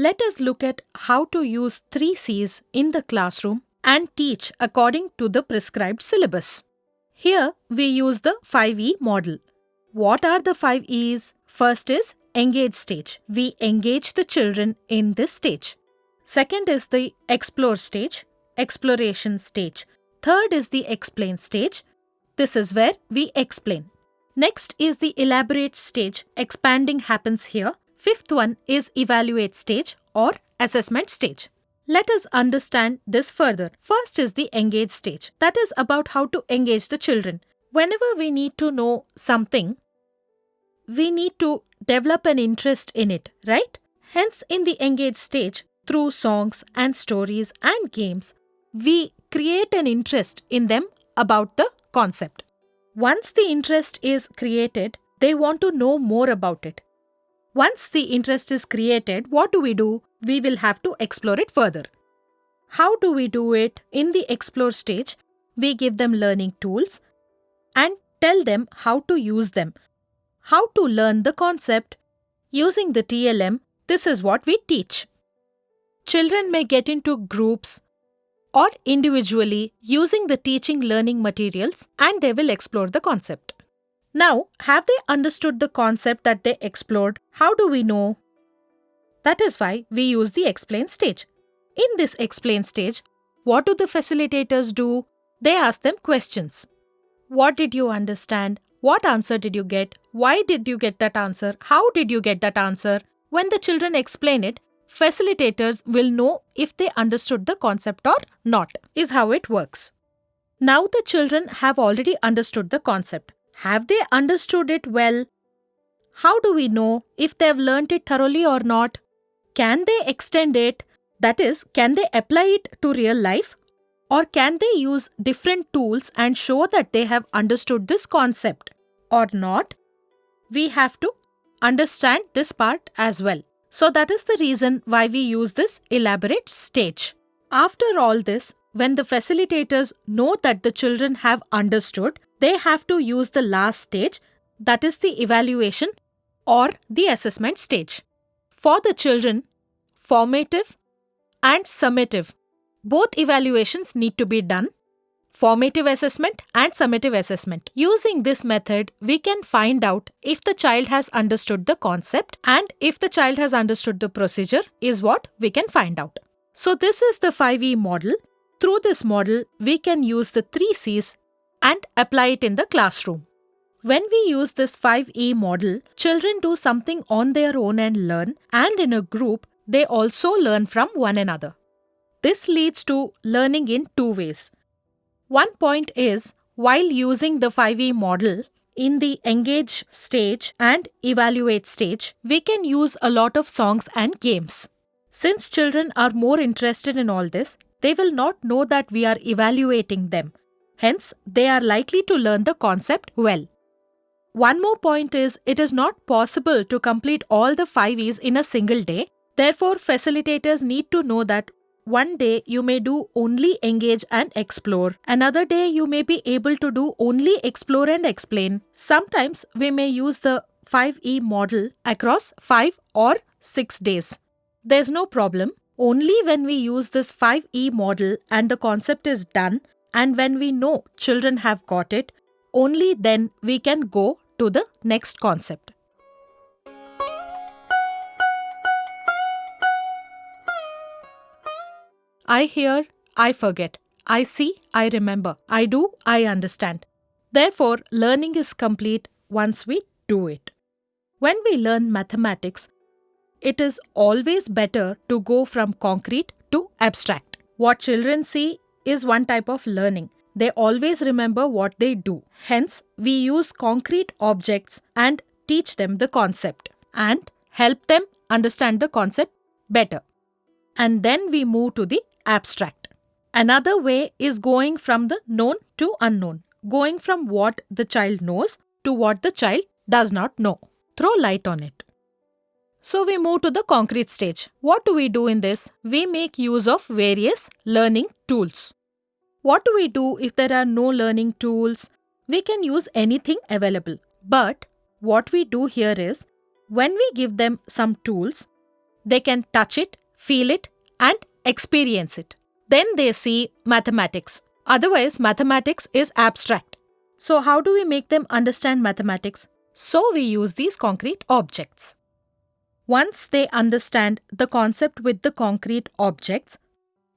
Let us look at how to use 3 C's in the classroom and teach according to the prescribed syllabus. Here we use the 5E model. What are the 5 E's? First is engage stage. We engage the children in this stage. Second is the explore stage, exploration stage. Third is the explain stage. This is where we explain. Next is the elaborate stage. Expanding happens here. Fifth one is evaluate stage or assessment stage. Let us understand this further. First is the engage stage. That is about how to engage the children. Whenever we need to know something, we need to develop an interest in it, right? Hence, in the engage stage, through songs and stories and games, we create an interest in them about the concept. Once the interest is created, they want to know more about it. Once the interest is created, what do? We will have to explore it further. How do we do it? In the explore stage, we give them learning tools and tell them how to use them. How to learn the concept. Using the TLM, this is what we teach. Children may get into groups or individually using the teaching learning materials and they will explore the concept. Now, have they understood the concept that they explored? How do we know? That is why we use the explain stage. In this explain stage, what do the facilitators do? They ask them questions. What did you understand? What answer did you get? Why did you get that answer? How did you get that answer? When the children explain it, facilitators will know if they understood the concept or not, is how it works. Now the children have already understood the concept. Have they understood it well? How do we know if they have learnt it thoroughly or not? Can they extend it? That is, can they apply it to real life? Or can they use different tools and show that they have understood this concept or not? We have to understand this part as well. So that is the reason why we use this elaborate stage. After all this, when the facilitators know that the children have understood, they have to use the last stage, that is the evaluation or the assessment stage. For the children, formative and summative, both evaluations need to be done. Formative assessment and summative assessment. Using this method, we can find out if the child has understood the concept and if the child has understood the procedure is what we can find out. So this is the 5E model. Through this model, we can use the 3 C's and apply it in the classroom. When we use this 5E model, children do something on their own and learn, and in a group, they also learn from one another. This leads to learning in 2 ways. One point is, while using the 5E model, in the engage stage and evaluate stage, we can use a lot of songs and games. Since children are more interested in all this, they will not know that we are evaluating them. Hence, they are likely to learn the concept well. One more point is, it is not possible to complete all the 5 E's in a single day. Therefore, facilitators need to know that one day you may do only engage and explore. Another day you may be able to do only explore and explain. Sometimes we may use the 5E model across 5 or 6 days. There's no problem. Only when we use this 5E model and the concept is done and when we know children have got it, only then we can go to the next concept. I hear, I forget. I see, I remember. I do, I understand. Therefore, learning is complete once we do it. When we learn mathematics, it is always better to go from concrete to abstract. What children see is one type of learning. They always remember what they do. Hence, we use concrete objects and teach them the concept and help them understand the concept better. And then we move to the abstract. Another way is going from the known to unknown, going from what the child knows to what the child does not know. Throw light on it. So we move to the concrete stage. What do we do in this? We make use of various learning tools. What do we do if there are no learning tools? We can use anything available. But what we do here is, when we give them some tools, They can touch it, feel it, and experience it. Then they see mathematics. Otherwise, mathematics is abstract. So how do we make them understand mathematics? So we use these concrete objects. Once they understand the concept with the concrete objects,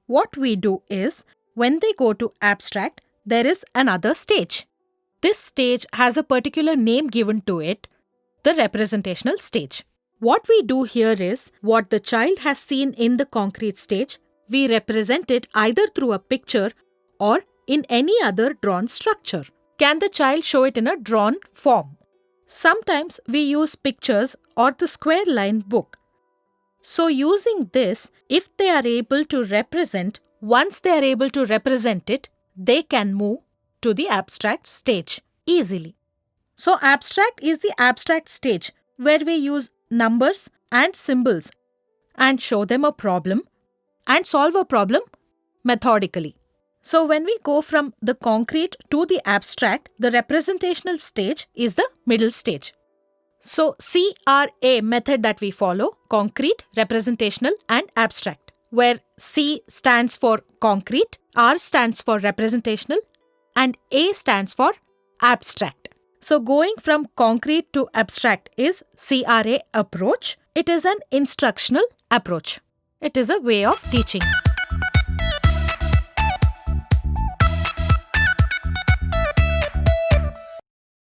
what we do is, when they go to abstract, there is another stage. This stage has a particular name given to it, the representational stage. What we do here is, what the child has seen in the concrete stage, we represent it either through a picture or in any other drawn structure. Can the child show it in a drawn form? Sometimes we use pictures or the square line book. So using this, if they are able to represent, once they are able to represent it, they can move to the abstract stage easily. So abstract is the abstract stage where we use numbers and symbols and show them a problem and solve a problem methodically. So when we go from the concrete to the abstract, the representational stage is the middle stage. So CRA method that we follow, concrete, representational and abstract, where C stands for concrete, R stands for representational and A stands for abstract. So going from concrete to abstract is CRA approach. It is an instructional approach. It is a way of teaching.